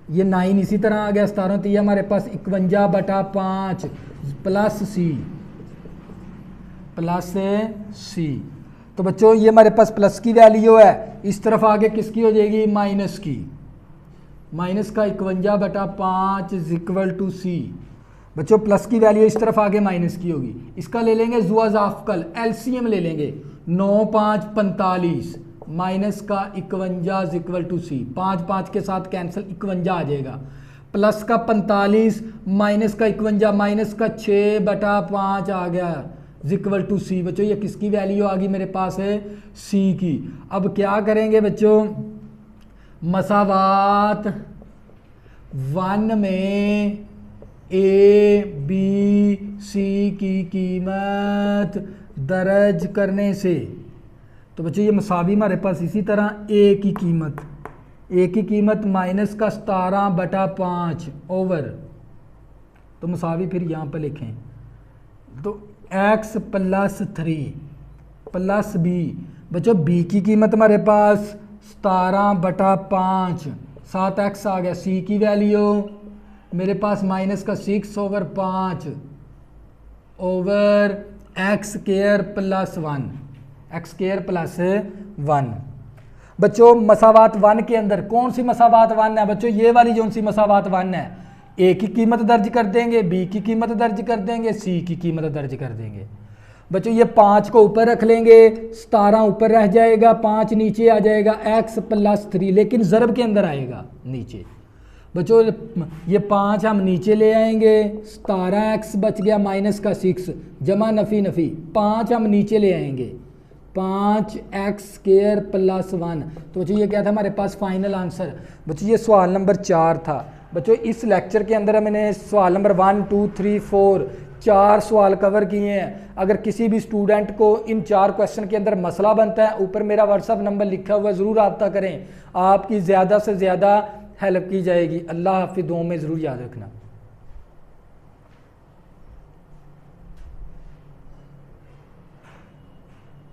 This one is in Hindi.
ये 9 इसी तरह आ गया 17, तो ये हमारे पास 51/5 प्लस सी। तो बच्चों ये हमारे पास प्लस की वैल्यू है, इस तरफ आगे किसकी हो जाएगी, माइनस की। माइनस का 51/5 इज इक्वल टू सी। बच्चों प्लस की वैल्यू इस तरफ आगे माइनस की होगी। इसका ले लेंगे जुआजाफकल, एलसीएम ले लेंगे। 9 5 45 माइनस का 51 इक्वल टू सी। 5 5 के साथ कैंसिल, 51 आ जाएगा। प्लस का 45 माइनस का 51 माइनस का 6/5 आ गया इक्वल टू सी। बच्चों ये किसकी वैल्यू आ गई मेरे पास है, सी की। अब क्या करेंगे बच्चों, मसावात 1 में ए बी सी की कीमत दर्ज करने से, तो बच्चों ये मसावी हमारे पास इसी तरह ए की कीमत माइनस का 17/5 ओवर, तो मसावी फिर यहाँ पर लिखें तो x + 3 प्लस बी। बच्चों बी की कीमत हमारे पास 17/5 7x आ गया। सी की वैल्यू मेरे पास माइनस का 6/5 ओवर x² + 1। बच्चों मसावात 1 के अंदर कौन सी मसावात 1 है बच्चों, ये वाली जो सी मसावात 1 है, ए की कीमत दर्ज कर देंगे, बी की कीमत दर्ज कर देंगे, सी की कीमत दर्ज कर देंगे। बच्चों ये 5 को ऊपर रख लेंगे, 17 ऊपर रह जाएगा, 5 नीचे आ जाएगा, x + 3 लेकिन ज़रब के अंदर आएगा नीचे। बच्चों ये 5 हम नीचे ले आएंगे, 17x बच गया माइनस का 6 जमा नफ़ी 5 हम नीचे ले आएंगे, 5x² + 1। तो बच्चों ये क्या था हमारे पास फाइनल आंसर। बच्चों ये सवाल नंबर 4 था। बच्चों इस लेक्चर के अंदर मैंने सवाल नंबर 1 2 3 4 4 सवाल कवर किए हैं। अगर किसी भी स्टूडेंट को इन 4 क्वेश्चन के अंदर मसला बनता है, ऊपर मेरा व्हाट्सअप नंबर लिखा हुआ है, ज़रूर रब्ता करें, आपकी ज़्यादा से ज़्यादा हेल्प की जाएगी। अल्लाह हाफ़िज़, दुआ में ज़रूर याद रखना।